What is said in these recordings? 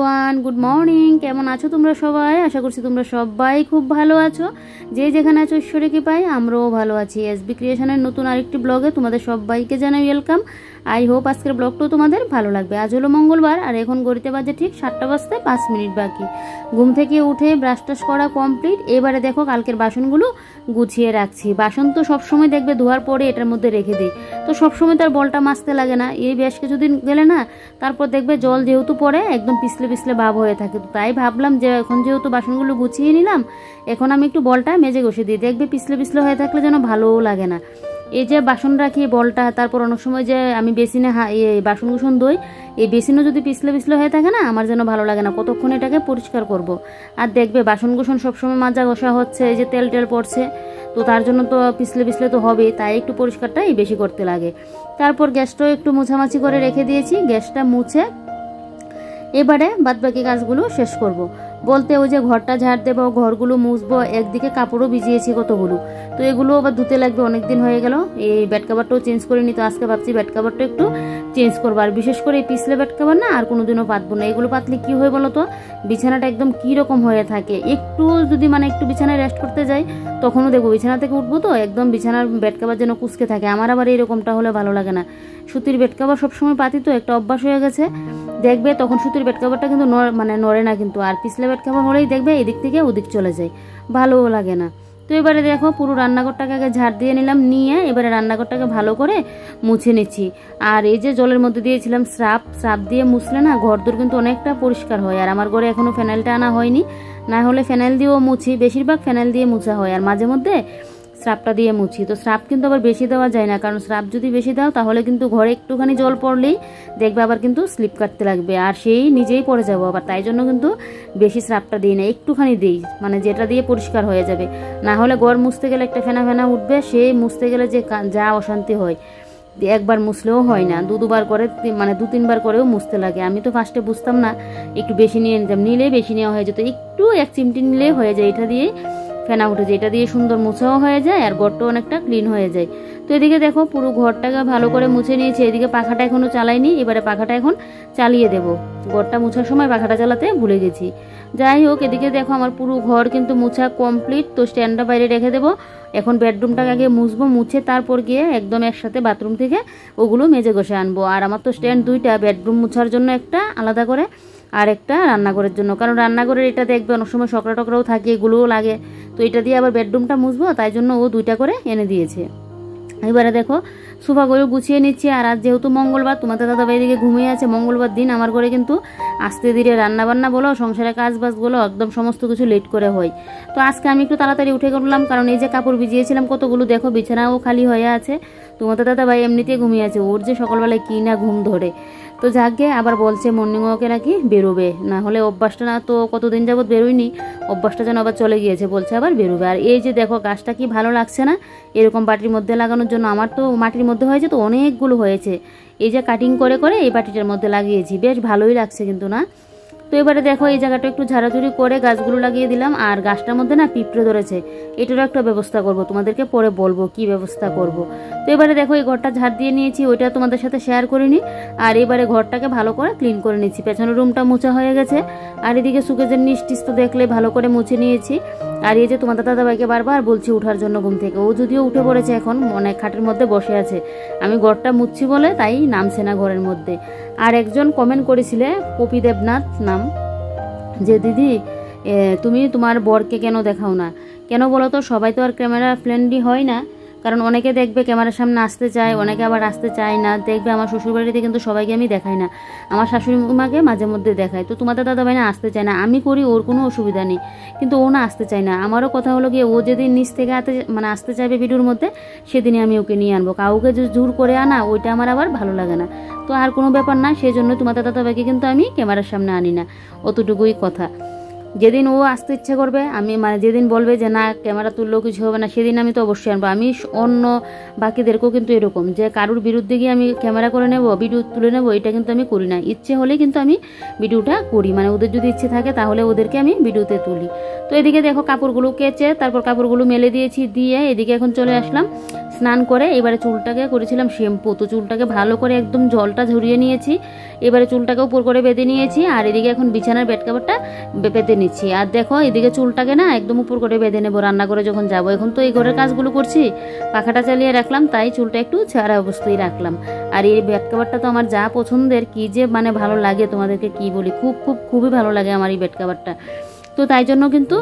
Everyone, good morning. কেমন আছো তোমরা সবাই? আশা করছি তোমরা সবাই খুব ভালো আছো। যে যেখানে আছো ঈশ্বরের কৃপায় আমরাও ভালো আছি। এসবি ক্রিয়েশনের নতুন আরেকটি ব্লগে তোমাদের সবাইকে জানাই ওয়েলকাম। আই হোপ আজকের ব্লগটাও তোমাদের ভালো লাগবে। আজ হলো মঙ্গলবার আর এখন গড়িতে বাজে ঠিক 7টা বাজতে 5 মিনিট বাকি। ঘুম থেকে উঠে ব্রাশ টাশ করা কমপ্লিট। এবারে দেখো কালকের বাসনগুলো গুছিয়ে রাখছি। বাসন তো সবসময় দেখবে ধোয়ার পরে এটার মধ্যে রেখে দিই, তো সবসময় তার বলটা মাজতে লাগে না। এই বেশ কিছুদিন গেলে না তারপর দেখবে জল যেহেতু পড়ে একদম পিছলে পিছলে ভাব হয়ে থাকে। তো তাই ভাবলাম যে এখন যেহেতু বাসনগুলো গুছিয়ে নিলাম, এখন আমি একটু বলটা মেজে ঘষে দিই। দেখবে পিছলে পিছলে হয়ে থাকলে যেন ভালোও লাগে না। এই যে বাসন রাখি বলটা, তারপর অনেক সময় যে আমি বেসিনে বাসন কুসন ধুই, এই বেসিনও যদি পিছলে পিছলে হয়ে থাকে না আমার যেন ভালো লাগে না। কতক্ষণ এটাকে পরিষ্কার করব। আর দেখবে বাসন কুসন সবসময় মাজা ঘষা হচ্ছে, এই যে তেল টেল পড়ছে, তো তার জন্য তো পিছলে পিছলে তো হবে, তাই একটু পরিষ্কারটাই বেশি করতে লাগে। তারপর গ্যাসটাও একটু মুছামাছি করে রেখে দিয়েছি। গ্যাসটা মুছে এবারে বাদবাকি কাজগুলো শেষ করব। বলতে ওই যে ঘরটা ঝাড় দেবো, ঘরগুলো মুছবো, একদিকে কাপড়ও ভিজিয়েছি কতগুলো, তো এগুলো আবার ধুতে লাগবে। অনেক দিন হয়ে গেল এই বেড কাভারটাও চেঞ্জ করিনি, তো আজকে ভাবছি বেড কাভারটা একটু চেঞ্জ করবো। আর বিশেষ করে এই পিছলে বেড কাভার না আর কোনোদিনও পাতবো না। এগুলো পাতলে কি হয় বলো তো, বিছানাটা একদম কি রকম হয়ে থাকে। একটু যদি একটু বিছানায় রেস্ট করতে যাই তখনও দেখবো বিছানা থেকে উঠবো তো একদম বিছানার বেড কাভার যেন কুচকে থাকে। আমার আবার এরকমটা হলে ভালো লাগে না। সুতির বেড কাভার সবসময় পাতি তো একটা অভ্যাস হয়ে গেছে। দেখবে তখন সুতির বেড কাভারটা কিন্তু নড়ে না কিন্তু, আর পিছলে বেড কাভার হলেই দেখবে এদিক থেকে ওদিক চলে যায়, ভালোও লাগে না। তো এবারে দেখো পুরো রান্নাঘরটাকে আগে ঝাড় দিয়ে নিলাম, নিয়ে এবারে রান্নাঘরটাকে ভালো করে মুছে নিচ্ছি। আর এই যে জলের মধ্যে দিয়েছিলাম স্রাপ দিয়ে মুছলে না ঘরদোর কিন্তু অনেকটা পরিষ্কার হয়। আর আমার ঘরে এখনো ফেনাইলটা আনা হয়নি, না হলে ফেনাইল দিয়েও মুছি, বেশিরভাগ ফেনাইল দিয়ে মুছা হয়। আর মাঝে মধ্যে স্রাপটা দিয়ে মুছি। তো স্রাপ কিন্তু আবার বেশি দেওয়া যায় না, কারণ স্রাপ যদি বেশি দাও তাহলে কিন্তু ঘরে একটুখানি জল পড়লেই দেখবে আবার কিন্তু স্লিপ কাটতে লাগবে, আর সেই নিজেই পড়ে যাবো আবার। তাই জন্য কিন্তু বেশি স্রাপটা দিই না, একটুখানি দিই, যেটা দিয়ে পরিষ্কার হয়ে যাবে। না হলে ঘর মুছতে গেলে একটা ফেনা ফেনা উঠবে, সেই মুছতে গেলে যে যা অশান্তি হয়, একবার মুছলেও হয় না, দুবার করে 2-3 বার করেও মুছতে লাগে। আমি তো ফার্স্টে বুঝতাম না, একটু বেশি নিয়ে নিতাম, নিলেই বেশি নেওয়া হয়ে যেত। একটু 1 চিমটি নিলেই হয়ে যায়, এটা দিয়ে ফেনা উঠে যায়, এটা দিয়ে সুন্দর মুছাও হয়ে যায় আর ঘরটাও অনেকটা ক্লিন হয়ে যায়। তো এদিকে দেখো পুরো ঘরটাকে ভালো করে মুছে নিয়েছি। এদিকে পাখাটা এখনো চালাইনি, এবারে পাখাটা এখন চালিয়ে দেব। ঘরটা মুছার সময় পাখাটা চালাতে ভুলে গেছি। যাই হোক, এদিকে দেখো আমার পুরো ঘর কিন্তু মুছা কমপ্লিট। তো স্ট্যান্ডটা বাইরে রেখে দেবো। এখন বেডরুমটাকে আগে মুছবো, মুছে তারপর গিয়ে একদম একসাথে বাথরুম থেকে ওগুলো মেজে ঘষে আনবো। আর আমার তো স্ট্যান্ড 2টা, বেডরুম মুছার জন্য একটা আলাদা করে আর একটা রান্নাঘরের জন্য, কারণ রান্নাঘরের এটা দেখবে অনেক সময় সকরা টকরাও থাকে, এগুলোও লাগে। তো এটা দিয়ে আবার বেডরুমটা মুছবো, তাই জন্য ও 2টা করে এনে দিয়েছে। এবারে দেখো সোফাগুলো গুছিয়ে নিচ্ছি। আর আজ যেহেতু মঙ্গলবার, তোমাদের দাদাভাই দিকে ঘুমিয়ে আছে, মঙ্গলবার দিন আমার ঘরে কিন্তু আস্তে ধীরে রান্নাবান্না বলো, সংসারের কাজ বাজ বলো, একদম সমস্ত কিছু লেট করে হয়। তো আজকে আমি একটু তাড়াতাড়ি উঠে করলাম, কারণ এই যে কাপড় ভিজিয়েছিলাম কতগুলো, দেখো বিছানাও খালি হয়ে আছে। তোমাদের দাদাভাই এমনিতেই ঘুমিয়ে আছে, ওর যে সকালবেলায় কি না ঘুম ধরে। তো যাকে আবার বলছে মর্নিং ওয়াকে নাকি বেরোবে, না হলে অভ্যাসটা না তো কতদিন যাবত বেরোয়নি, অভ্যাসটা যেন আবার চলে গিয়েছে, বলছে আবার বেরোবে। আর এই যে দেখো গাছটা কি ভালো লাগছে না এরকম বাটির মধ্যে লাগানোর জন্য। আমার তো মাটির মধ্যে হয়েছে, তো অনেকগুলো হয়েছে। এই যে কাটিং করে করে এই বাটিটার মধ্যে লাগিয়েছি, বেশ ভালোই লাগছে কিন্তু না। তো এবারে দেখো এই জায়গাটা একটু ঝাড়াঝুড়ি করে গাছগুলো লাগিয়ে দিলাম। আর গাছটার মধ্যে না পিঁপড়ে ধরেছে, এটারও একটা ব্যবস্থা করব, তোমাদেরকে পরে বলবো কি ব্যবস্থা করব। তো এবারে দেখো এই ঘরটা ঝাড় দিয়ে নিয়েছি, ওইটা তোমাদের সাথে শেয়ার করিনি। আর এবারে ঘরটাকে ভালো করে ক্লিন করে নিচ্ছি। পেছনের রুমটা মোছা হয়ে গেছে, আর এদিকে সুকেজের নিচ টিস তো দেখলে ভালো করে মুছে নিয়েছি। আর এই যে তোমাদের দাদাভাইকে বারবার বলছি উঠার জন্য ঘুম থেকে, ও যদিও উঠে পড়েছে, এখন খাটের মধ্যে বসে আছে। আমি ঘরটা মুছছি বলে তাই নামছে না ঘরের মধ্যে। আর একজন কমেন্ট করেছিলে, পপি দেবনাথ নাম, যে দিদি তুমি তোমার বরকে কেন দেখাও না, কেন বলো তো? সবাই তো আর ক্যামেরা ফ্রেন্ডলি হয় না, কারণ অনেকে দেখবে ক্যামেরার সামনে আসতে চায়, অনেকে আবার আসতে চায় না। দেখবে আমার শ্বশুরবাড়িতে কিন্তু সবাইকে আমি দেখাই না, আমার শাশুড়ি মাকে মাঝে মধ্যে দেখাই। তো তোমাদের দাদাভাই না আসতে চায় না, আমি করি, ওর কোনো অসুবিধা নেই, কিন্তু ও না আসতে চায় না। আমারও কথা হলো গিয়ে ও যেদিন নিচ থেকে আসতে চাইবে ভিডিওর মধ্যে, সেদিনই আমি ওকে নিয়ে আনবো। কাউকে যে জোর করে আনা ওইটা আমার আবার ভালো লাগে না। তো আর কোনো ব্যাপার না, সেই জন্য তোমাদের দাদাভাইকে কিন্তু আমি ক্যামেরার সামনে আনি না, অতটুকুই কথা। যেদিন ও আসতে ইচ্ছে করবে, আমি যেদিন বলবে যে না ক্যামেরা তুললেও কিছু হবে না, সেদিন আমি তো অবশ্যই আনবো। আমি অন্য বাকিদেরকেও কিন্তু এরকম, যে কারুর বিরুদ্ধে গিয়ে আমি ক্যামেরা করে নেব, ভিডিও তুলে নেব, এটা কিন্তু আমি করি না। ইচ্ছে হলে কিন্তু আমি ভিডিওটা করি, ওদের যদি ইচ্ছে থাকে তাহলে ওদেরকে আমি ভিডিওতে তুলি। তো এদিকে দেখো কাপড়গুলো কেচে তারপর কাপড়গুলো মেলে দিয়েছি, দিয়ে এদিকে এখন চলে আসলাম স্নান করে এবারে চুলটাকে করেছিলাম শ্যাম্পু, তো চুলটাকে ভালো করে একদম জলটা ঝরিয়ে নিয়েছি। এবারে চুলটাকে উপর করে বেঁধে নিয়েছি, আর এদিকে এখন বিছানার বেড কাভারটা পেতে নিচ্ছি। আর দেখো এদিকে চুলটাকে না একদম উপর করে বেঁধে নেবো রান্না করে যখন যাবো। এখন তো এই ঘরের কাজগুলো করছি, পাখাটা চালিয়ে রাখলাম, তাই চুলটা একটু ছাড়া অবস্থায় রাখলাম। আর এই বেড কাভারটা তো আমার যা পছন্দের, কি যে মানে ভালো লাগে তোমাদেরকে কি বলি, খুবই ভালো লাগে আমার এই বেড কাভারটা। তো তাই জন্য কিন্তু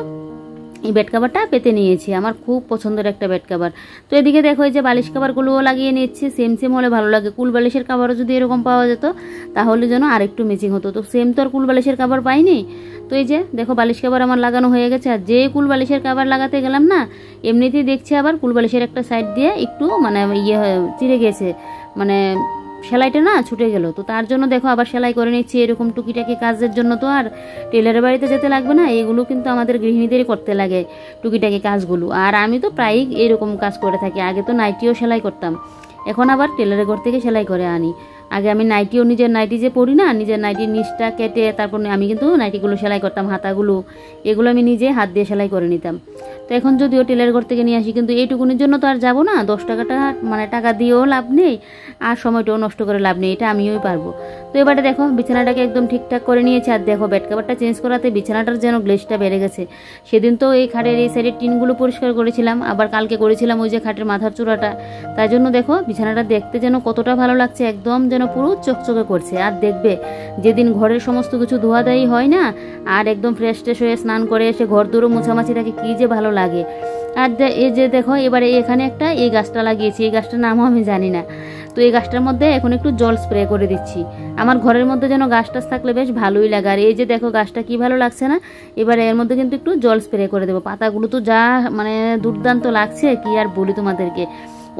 এই বেড কাভারটা পেতে নিয়েছি, আমার খুব পছন্দের একটা বেড কাভার। তো এদিকে দেখো এই যে বালিশ কাভারগুলোও লাগিয়ে নিচ্ছি, সেম হলে ভালো লাগে। কুল বালিশের কাভারও যদি এরকম পাওয়া যেত তাহলে যেন আরেকটু ম্যাচিং হতো, তো সেম তো আর কুল বালিশের কাভার পাইনি। তো এই যে দেখো বালিশ কাভার আমার লাগানো হয়ে গেছে। আর যে কুল বালিশের কাভার লাগাতে গেলাম না, এমনিতেই দেখছি আবার কুল বালিশের একটা সাইড দিয়ে একটু মানে চিড়ে গেছে, মানে সেলাইটা না ছুটে গেল। তো তার জন্য দেখো আবার সেলাই করে নিচ্ছি। এরকম টুকিটাকি কাজের জন্য তো আর টেলারের বাড়িতে যেতে লাগবে না, এগুলো কিন্তু আমাদের গৃহিণীদেরই করতে লাগে টুকিটাকি কাজগুলো। আর আমি তো প্রায়ই এরকম কাজ করে থাকি। আগে তো নাইটিও সেলাই করতাম, এখন আবার টেলারের ঘর থেকে সেলাই করে আনি। আগে আমি নাইটিও নিজের নাইটি যে পরি না, নিজের নাইটির নিচটা কেটে তারপর আমি কিন্তু নাইটিগুলো সেলাই করতাম, হাতাগুলো এগুলো আমি নিজে হাত দিয়ে সেলাই করে নিতাম। তো এখন যদিও টেলার ঘর থেকে নিয়ে আসি, কিন্তু এইটুকুনির জন্য তো আর যাবো না, 10 টাকাটা মানে টাকা দিয়েও লাভ নেই আর সময়টাও নষ্ট করে লাভ নেই, এটা আমিও পারবো। তো এবারে দেখো বিছানাটাকে একদম ঠিকঠাক করে নিয়েছি। আর দেখো বেড কাভারটা চেঞ্জ করাতে বিছানাটার যেন গ্লেজটা বেড়ে গেছে। সেদিন তো এই খাটের এই সাইডের টিনগুলো পরিষ্কার করেছিলাম, আবার কালকে করেছিলাম ওই যে খাটের মাথার চূড়াটা। তাই জন্য দেখো বিছানাটা দেখতে যেন কতটা ভালো লাগছে, একদম যেন পুরো চকচকে করছে। আর দেখবে যেদিন ঘরের সমস্ত কিছু ধোয়াধাই হয় না, আর একদম ফ্রেশ হয়ে স্নান করে এসে ঘর দুরো মোছামাছি থাকে, কি যে ভালো লাগে। আর এই যে দেখো এবারে এখানে একটা এই গাছটা লাগিয়েছি, এই গাছটার নামও আমি জানি না। তো এই গাছটার মধ্যে এখন একটু জল স্প্রে করে দিচ্ছি। আমার ঘরের মধ্যে যেন গাছ টাছ থাকলে বেশ ভালোই লাগে। আর এই যে দেখো গাছটা কি ভালো লাগছে না, এবারে এর মধ্যে কিন্তু একটু জল স্প্রে করে দেবো। পাতাগুলো তো যা মানে দুর্দান্ত লাগছে, কি আর বলি তোমাদেরকে,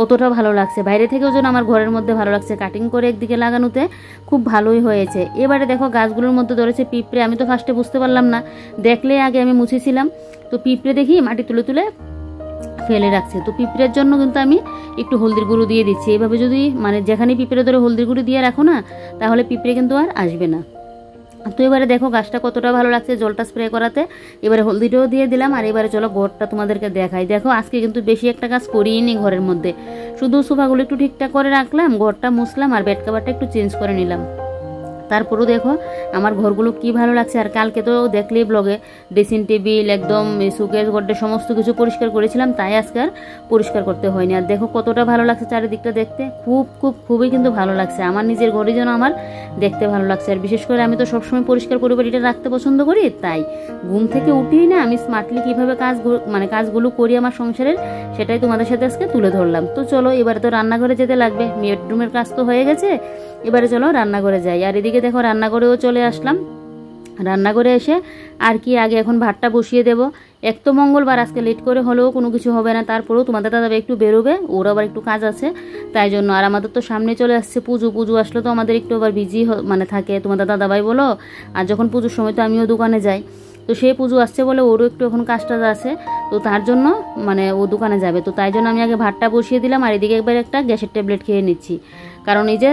অতটা ভালো লাগছে। বাইরে থেকেও যেন আমার ঘরের মধ্যে ভালো লাগছে, কাটিং করে একদিকে লাগানোতে খুব ভালোই হয়েছে। এবারে দেখো গাছগুলোর মধ্যে ধরেছে পিঁপড়ে। আমি তো ফার্স্টে বুঝতে পারলাম না, দেখলে আগে আমি মুছেছিলাম, তো পিঁপড়ে দেখি মাটি তুলে তুলে ফেলে রাখছে। তো পিঁপড়ের জন্য কিন্তু আমি একটু হলদির গুঁড়ো দিয়ে দিচ্ছি। এইভাবে যদি মানে যেখানে পিঁপড়ে ধরে হলদির গুঁড়ো দিয়ে রাখো না, তাহলে পিঁপড়ে কিন্তু আর আসবে না। তো এবারে দেখো গাছটা কতটা ভালো লাগছে জলটা স্প্রে করাতে। এবারে হলদিটাও দিয়ে দিলাম। আর এবারে চলো ঘরটা তোমাদেরকে দেখাই। দেখো আজকে কিন্তু বেশি একটা কাজ করিনি ঘরের মধ্যে, শুধু সোফাগুলো একটু ঠিকঠাক করে রাখলাম, ঘরটা মুছলাম, আর বেড কাভারটা একটু চেঞ্জ করে নিলাম। তারপরেও দেখো আমার ঘরগুলো কি ভালো লাগছে। আর কালকে তো দেখলেই ব্লগে ড্রেসিং টেবিল একদম সুকেস গড্ডে সমস্ত কিছু পরিষ্কার করেছিলাম, তাই আজকে আর পরিষ্কার করতে হয়নি। আর দেখো কতটা ভালো লাগছে চারিদিকটা দেখতে, খুবই কিন্তু ভালো লাগছে। আমার নিজের ঘরে যেন আমার দেখতে ভালো লাগছে। আর বিশেষ করে আমি তো সবসময় পরিষ্কার পরিপাটিটা রাখতে পছন্দ করি, তাই ঘুম থেকে উঠেই না আমি স্মার্টলি কীভাবে কাজগুলো করি আমার সংসারের, সেটাই তোমাদের সাথে আজকে তুলে ধরলাম। তো চলো এবারে তো রান্নাঘরে যেতে লাগবে, বেডরুমের কাজ তো হয়ে গেছে, এবারে চলো রান্নাঘরে যাই। আর এদিকে দেখো রান্নাঘরেও চলে আসলাম। রান্নাঘরে এসে আর কি আগে এখন ভাতটা বসিয়ে দেবো। এক তো মঙ্গলবার, আজকে লেট করে হলেও কোনো কিছু হবে না, তারপরেও তোমাদের দাদা একটু বেরোবে, ওর আবার একটু কাজ আছে, তাই জন্য। আর আমাদের তো সামনে চলে আসছে পুজো আসলে তো আমাদের একটু আবার বিজি মানে থাকে, তোমাদের দাদাভাই বলো। আর যখন পুজোর সময় তো আমিও দোকানে যাই, তো সেই পুজো আসছে বলে ওরও একটু এখন কাজটা আছে, তো তার জন্য মানে ও দোকানে যাবে। তো তাই জন্য আমি আগে ভাতটা বসিয়ে দিলাম। আর এদিকে একবার একটা গ্যাসের ট্যাবলেট খেয়ে নিচ্ছি, কারণ এই যে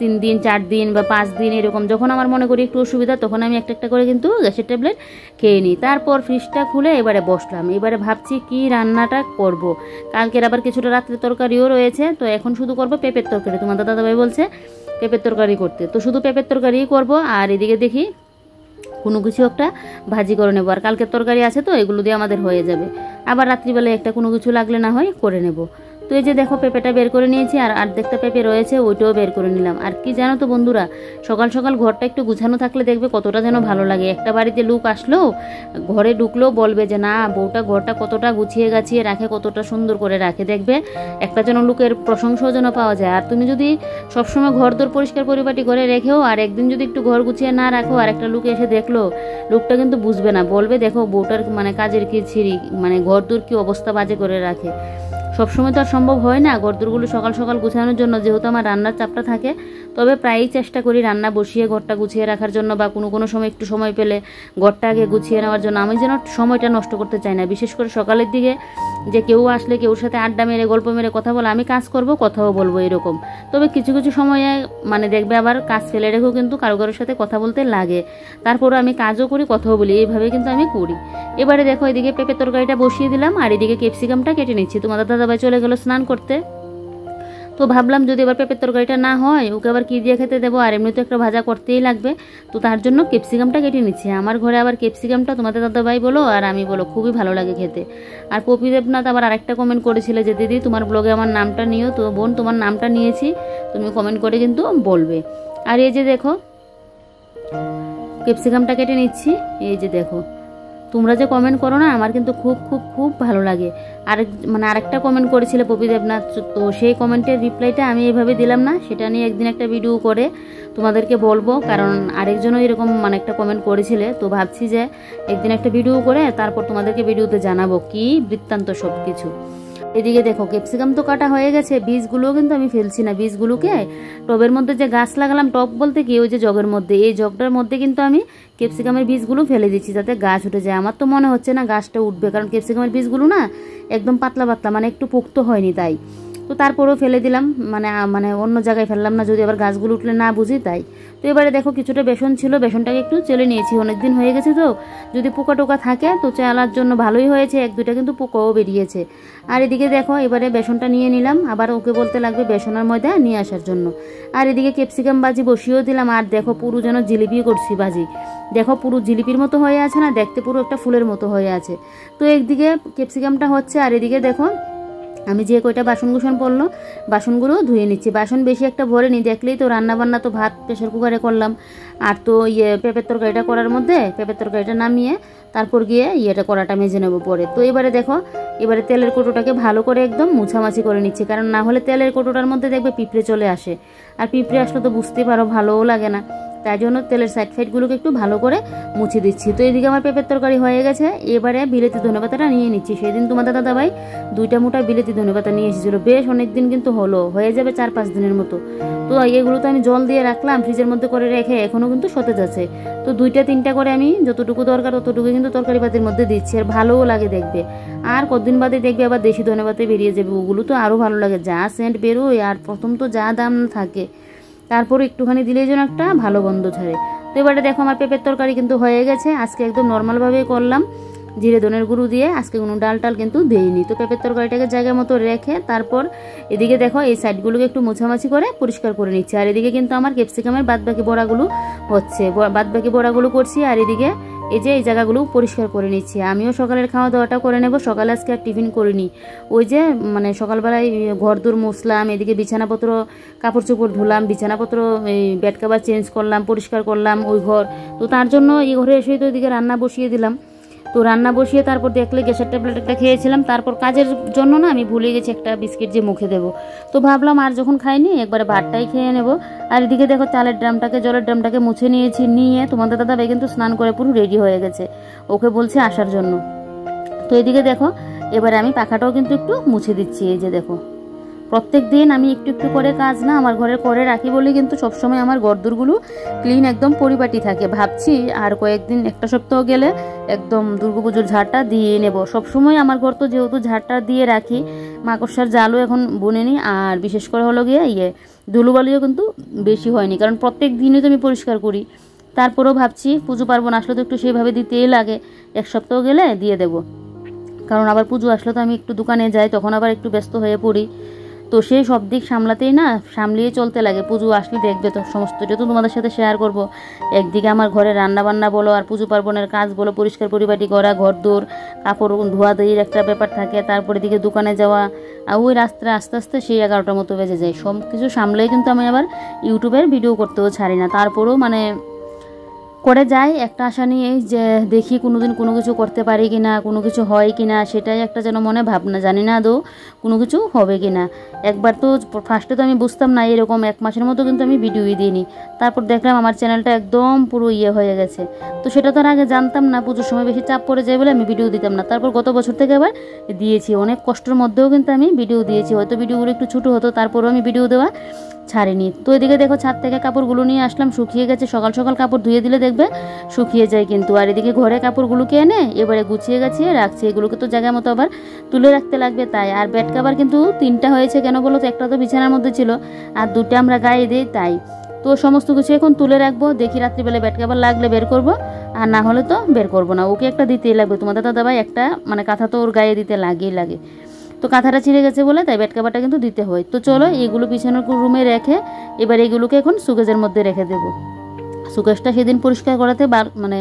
3 দিন 4 দিন বা 5 দিন এরকম যখন আমার মনে করি একটু অসুবিধা, তখন আমি একটা করে কিন্তু গ্যাসের ট্যাবলেট খেয়ে নিই। তারপর ফ্রিজটা খুলে এবারে বসলাম। এবারে ভাবছি কি রান্নাটা করব। কালকের আবার কিছুটা রাত্রে তরকারিও রয়েছে, তো এখন শুধু করব পেঁপের তরকারি। তোমাদের দাদাভাই বলছে পেঁপের তরকারি করতে, তো শুধু পেঁপের তরকারিই করব। আর এদিকে দেখি কোনো কিছু একটা ভাজি করে নেবো। আর কালকের তরকারি আছে তো এগুলো দিয়ে আমাদের হয়ে যাবে, আবার রাত্রিবেলায় একটা কোনো কিছু লাগলে না হয় করে নেব। তো এই যে দেখো পেঁপেটা বের করে নিয়েছি, আর অর্ধেকটা পেঁপে রয়েছে ওইটাও বের করে নিলাম। আর কি জানো তো বন্ধুরা, সকাল সকাল ঘরটা একটু গুছানো থাকলে দেখবে কতটা যেন ভালো লাগে। একটা বাড়িতে লোক আসলেও ঘরে ঢুকলেও বলবে যে না বউটা ঘরটা কতটা গুছিয়ে গাছিয়ে রাখে, কতটা সুন্দর করে রাখে, দেখবে একটা যেন লোকের প্রশংসাও যেন পাওয়া যায়। আর তুমি যদি সবসময় ঘর দোর পরিষ্কার পরিপাটি করে রেখেও আর একদিন যদি একটু ঘর গুছিয়ে না রাখো, আর একটা লোক এসে দেখলো, লোকটা কিন্তু বুঝবে না, বলবে দেখো বউটার মানে কাজের কি ছিঁড়ি, মানে ঘর দোর কি অবস্থা বাজে করে রাখে। সবসময় তো আর সম্ভব হয় না ঘরদোরগুলো সকাল সকাল গুছানোর জন্য, যেহেতু আমার রান্নার চাপটা থাকে। তবে প্রায়ই চেষ্টা করি রান্না বসিয়ে ঘরটা গুছিয়ে রাখার জন্য, বা কোনো সময় একটু সময় পেলে ঘরটা আগে গুছিয়ে নেওয়ার জন্য। আমি যেন সময়টা নষ্ট করতে চাই না, বিশেষ করে সকালের দিকে যে কেউ আসলে কেউর সাথে আড্ডা মেরে গল্প মেরে কথা বলে, আমি কাজ করব কথাও বলবো এরকম। তবে কিছু সময়ে মানে দেখবে আবার কাজ ফেলে রেখেও কিন্তু কারোর সাথে কথা বলতে লাগে, তারপরে আমি কাজও করি কথাও বলি, এইভাবে কিন্তু আমি করি। এবারে দেখো এদিকে পেঁপে তরকারিটা বসিয়ে দিলাম, আর এদিকে ক্যাপসিকামটা কেটে নিচ্ছি। তোমাদের দাদাভাই চলে গেল স্নান করতে। তো ভাবলাম যদি এবার পেঁপের তরকারিটা না হয় ওকে আবার কী দিয়ে খেতে দেবো, আর এমনি তো একটা ভাজা করতেই লাগবে। তো তার জন্য ক্যাপসিকামটা কেটে নিচ্ছি। আমার ঘরে আবার ক্যাপসিকামটা তোমাদের দাদাভাই বলো আর আমি বলো খুবই ভালো লাগে খেতে। আর পপি দেবনাথ আবার আরেকটা কমেন্ট করেছিল যে দিদি তোমার ব্লগে আমার নামটা নিও। তো বোন তোমার নামটা নিয়েছি, তুমি কমেন্ট করে কিন্তু বলবে। আর এই যে দেখো ক্যাপসিকামটা কেটে নিচ্ছি। এই যে দেখো তোমরা যে কমেন্ট করো না আমার কিন্তু খুব খুব খুব ভালো লাগে। আরেকটা কমেন্ট করেছিল পপি দেবনাথ, তো সেই কমেন্টের রিপ্লাইটা আমি এইভাবে দিলাম না, সেটা নিয়ে একদিন একটা ভিডিও করে তোমাদেরকে বলবো। কারণ আরেকজনও এরকম একটা কমেন্ট করেছিলে, তো ভাবছি যে একদিন একটা ভিডিও করে তারপর তোমাদেরকে ভিডিওতে জানাবো কি বৃত্তান্ত সব কিছু। এদিকে দেখো ক্যাপসিকাম তো কাটা হয়ে গেছে, বীজগুলোও কিন্তু আমি ফেলছি না। বীজগুলোকে টবের মধ্যে যে গাছ লাগালাম, টব বলতে কি ওই যে জগের মধ্যে, এই জগটার মধ্যে কিন্তু আমি ক্যাপসিকামের বীজগুলো ফেলে দিচ্ছি যাতে গাছ উঠে যায়। আমার তো মনে হচ্ছে না গাছটা উঠবে, কারণ ক্যাপসিকামের বীজগুলো না একদম পাতলা পাতলা, একটু পোক্ত হয়নি তাই। তো তারপরেও ফেলে দিলাম, অন্য জায়গায় ফেললাম না, যদি আবার গাছগুলো উঠলে না বুঝি তাই। তো এবারে দেখো কিছুটা বেসন ছিল, বেসনটাকে একটু চেলে নিয়েছি, অনেকদিন হয়ে গেছে তো যদি পোকা টোকা থাকে তো চেলার জন্য ভালোই হয়েছে, এক দুইটা কিন্তু পোকাও বেরিয়েছে। আর এদিকে দেখো এবারে বেসনটা নিয়ে নিলাম, আবার ওকে বলতে লাগবে বেসনের ময়দা নিয়ে আসার জন্য। আর এদিকে ক্যাপসিকাম ভাজি বসিয়েও দিলাম। আর দেখো পুরো যেন জিলিপি করছি ভাজি, দেখো পুরো জিলিপির মতো হয়ে আছে না, দেখতে পুরো একটা ফুলের মতো হয়ে আছে। তো একদিকে ক্যাপসিকামটা হচ্ছে আর এদিকে দেখো আমি যে কয়টা বাসনকুসন পড়লো বাসনগুলো ধুয়ে নিচ্ছি। বাসন বেশি একটা ভরে নি, দেখলেই তো রান্নাবান্না তো ভাত প্রেশার কুকারে করলাম, আর তো পেঁপের তরকারিটা করার মধ্যে পেঁপের তরকারিটা নামিয়ে তারপর গিয়ে কড়াটা মেজে নেবো পরে। তো এবারে দেখো এবারে তেলের কৌটোটাকে ভালো করে একদম মুছামাছি করে নিচ্ছি, কারণ না হলে তেলের কৌটোটার মধ্যে দেখবে পিঁপড়ে চলে আসে, আর পিঁপড়ে আসলে তো বুঝতেই পারো ভালোও লাগে না, তাই জন্য তেলের সাইড ফাইডগুলোকে একটু ভালো করে মুছে দিচ্ছি। তো এদিকে আমার পেঁপের তরকারি হয়ে গেছে, এবারে বিলেতি ধনেপাতাটা নিয়ে নিচ্ছি। সেদিন তোমাদের দাদাভাই 2টা মোটা বিলেতি ধনেপাতা নিয়ে এসেছিলো, বেশ অনেকদিন কিন্তু হলো, হয়ে যাবে 4-5 দিনের মতো। তো এগুলো তো আমি জল দিয়ে রাখলাম ফ্রিজের মধ্যে করে রেখে, এখনও কিন্তু সতেজ আছে। তো 2-3টা করে আমি যতটুকু দরকার ততটুকু কিন্তু তরকারি পাতির মধ্যে দিচ্ছি, আর ভালোও লাগে দেখবে। আর কতদিন বাদে দেখবে আবার দেশি ধনেপাতা বেরিয়ে যাবে, ওগুলো তো আরও ভালো লাগে, যা সেন্ট বেরোয় আর প্রথম তো যা দাম থাকে, তারপর একটুখানি দিলেই যেন একটা ভালো গন্ধ ছাড়ে। তো এবারে দেখো আমার পেঁপের তরকারি কিন্তু হয়ে গেছে। আজকে একদম নর্মালভাবেই করলাম, জিরে ধনের গুঁড়ো দিয়ে, আজকে কোনো ডাল টাল কিন্তু দেইনি। তো পেঁপের তরকারিটাকে জায়গা মতো রেখে তারপর এদিকে দেখো এই সাইডগুলোকে একটু মোছামাছি করে পরিষ্কার করে নিচ্ছি। আর এদিকে কিন্তু আমার ক্যাপসিকামের বাদবাকি বড়াগুলো হচ্ছে, বাদবাকি বড়াগুলো করছি, আর এদিকে এই যে এই জায়গাগুলো পরিষ্কার করে নিচ্ছি। আমিও সকালের খাওয়া দাওয়াটা করে নেব, সকালে আজকে আর টিফিন করিনি। ওই যে সকালবেলায় ঘরদোর মুছলাম, এদিকে বিছানাপত্র কাপড় চোপড় ধুলাম, বিছানাপত্র এই বেড কভার চেঞ্জ করলাম, পরিষ্কার করলাম ওই ঘর। তো তার জন্য এই ঘরে এসেই তো এদিকে রান্না বসিয়ে দিলাম। তো রান্না বসিয়ে তারপর দেখলে গ্যাসের ট্যাবলেট একটা খেয়েছিলাম, তারপর কাজের জন্য না আমি ভুলে গেছি একটা বিস্কিট যে মুখে দেবো। তো ভাবলাম আর যখন খাইনি একবারে ভাতটাই খেয়ে নেব। আর এদিকে দেখো জলের ড্রামটাকে মুছে নিয়েছি, নিয়ে তোমাদের দাদাভাই কিন্তু স্নান করে পুরো রেডি হয়ে গেছে, ওকে বলছে আসার জন্য। তো এদিকে দেখো এবারে আমি পাখাটাও কিন্তু একটু মুছে দিচ্ছি। এই যে দেখো প্রত্যেক দিন আমি একটু একটু করে কাজ না আমার ঘরে করে রাখি বলে কিন্তু সবসময় আমার ঘরদোরগুলো ক্লিন একদম পরিপাটি থাকে। ভাবছি আর কয়েকদিন একটা সপ্তাহ গেলে একদম দুর্গাপুজোর ঝাড়টা দিয়ে নেব। সবসময় আমার ঘর তো যেহেতু ঝাড়টা দিয়ে রাখি, মাকড়সার জালও এখন বুনিনি, আর বিশেষ করে হলো গিয়ে ধুলোবালিও কিন্তু বেশি হয়নি, কারণ প্রত্যেক দিনই তো আমি পরিষ্কার করি। তারপরেও ভাবছি পুজো পার্বণ আসলে তো একটু সেভাবে দিতেই লাগে, এক সপ্তাহ গেলে দিয়ে দেব, কারণ আবার পুজো আসলে তো আমি একটু দোকানে যাই, তখন আবার একটু ব্যস্ত হয়ে পড়ি। তো সেই সব দিক সামলাতেই না সামলিয়ে চলতে লাগে। পুজো আসলে দেখবে তো সমস্তটা তো তোমাদের সাথে শেয়ার করব। একদিকে আমার ঘরে রান্নাবান্না বলো আর পুজো পার্বণের কাজ বলো, পরিষ্কার পরিপাটি করা, ঘরদোর কাপড় ধোয়া ধুয়ির একটা ব্যাপার থাকে, তারপরে দিকে দোকানে যাওয়া, আর ওই রাস্তায় আস্তে আস্তে সেই 11টার মতো বেজে যায়। সব কিছু সামলেই কিন্তু আমি আবার ইউটিউবের ভিডিও করতেও ছাড়ি না, তারপরেও করে যাই একটা আশা নিয়ে যে দেখি কোনোদিন কোনো কিছু করতে পারি কিনা, কোনো কিছু হয় কিনা, সেটাই একটা যেন মনে ভাবনা, জানি না আদৌ কোনো কিছু হবে কিনা। একবার তো ফার্স্টে তো আমি বুঝতাম না, এরকম 1 মাসের মতো কিন্তু আমি ভিডিওই দিইনি, তারপর দেখলাম আমার চ্যানেলটা একদম পুরো হয়ে গেছে। তো সেটা তো আর আগে জানতাম না, পুজোর সময় বেশি চাপ পড়ে যায় বলে আমি ভিডিও দিতাম না। তারপর গত বছর থেকে আবার দিয়েছি, অনেক কষ্টের মধ্যেও কিন্তু আমি ভিডিও দিয়েছি, হয়তো ভিডিওগুলো একটু ছোটো হতো তারপরেও আমি ভিডিও দেওয়া ছাড়িনি। তো এদিকে দেখো ছাদ থেকে কাপড়গুলো নিয়ে আসলাম, শুকিয়ে গেছে, সকাল সকাল কাপড় ধুয়ে দিলে দেখবে শুকিয়ে যায় কিন্তু। আর এদিকে ঘরে কাপড়গুলোকে এনে এবারে গুছিয়ে গাছিয়ে রাখছি, এগুলোকে তো জায়গা মতো আবার তুলে রাখতে লাগবে তাই। আর বেড কভার কিন্তু 3টা হয়েছে, কেন বলো তো, একটা তো বিছানার মধ্যে ছিল আর 2টা আমরা গায়ে দিই তাই। তো সমস্ত কিছু এখন তুলে রাখবো, দেখি রাত্রিবেলা বেড কভার লাগলে বের করবো, আর না হলে তো বের করবো না, ওকে একটা দিতেই লাগবে। তোমাদের দাদাভাই একটা কাঁথা তো ওর গায়ে দিতে লাগে। তো কাঁথাটা ছিঁড়ে গেছে বলে তাই বেড কাভারটা কিন্তু দিতে হয়। তো চলো এগুলো পিছনের রুমে রেখে এবার এগুলোকে এখন সুকেজের মধ্যে রেখে দেবো। সুকেশটা সেদিন পরিষ্কার করাতে মানে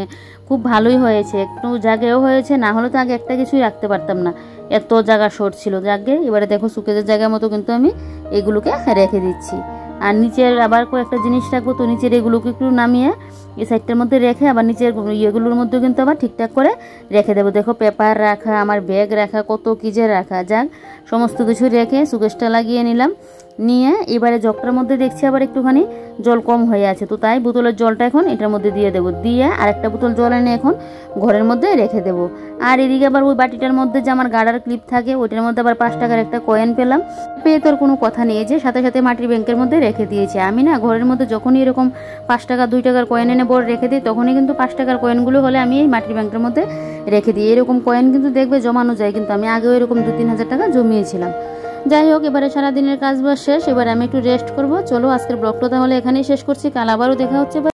খুব ভালোই হয়েছে, একটু জায়গাও হয়েছে, না হলে তো আগে একটা কিছুই রাখতে পারতাম না, এত জায়গা শর্ট ছিল জাগে। এবারে দেখো সুকেজের জায়গা মতো কিন্তু আমি এগুলোকে রেখে দিচ্ছি। আর নিচের আবার কয়েকটা জিনিস রাখবো, তো নিচের এগুলোকে একটু নামিয়ে এই সাইডটার মধ্যে রেখে আবার নিচের ইয়েগুলোর মধ্যে কিন্তু আবার ঠিকঠাক করে রেখে দেবো। দেখো পেপার রাখা, আমার ব্যাগ রাখা, কত কি যে রাখা, যাক সমস্ত কিছু রেখে সুকেশটা লাগিয়ে নিলাম। নিয়ে এবারে জগটার মধ্যে দেখছি আবার একটুখানি জল কম হয়ে আছে, তো তাই বোতলের জলটা এখন এটার মধ্যে দিয়ে দেবো, দিয়ে আরেকটা বোতল জল এনে এখন ঘরের মধ্যে রেখে দেবো। আর এদিকে আবার ওই বাটিটার মধ্যে যে আমার গাড়ার ক্লিপ থাকে ওইটার মধ্যে আবার 5 টাকার একটা কয়েন পেলাম, পেয়ে তোর কোনো কথা নেই, যে সাথে সাথে মাটির ব্যাংকের মধ্যে রেখে দিয়েছে। আমি না ঘরের মধ্যে যখনই এরকম 5 টাকা 2 টাকার কয়েন এনে বড় রেখে দিই, তখনই কিন্তু 5 টাকার কয়েনগুলো হলে আমি এই মাটির ব্যাংকের মধ্যে রেখে দিই। এরকম কয়েন কিন্তু দেখবে জমানো যায়, কিন্তু আমি আগেও এরকম 2-3 হাজার টাকা জমিয়েছিলাম। যাই হোক, এবারে সারাদিনের কাজ বাজ শেষ, এবারে আমি একটু রেস্ট করব। চলো আজকের ব্লগটা তাহলে এখানেই শেষ করছি, কাল আবারও দেখা হচ্ছে।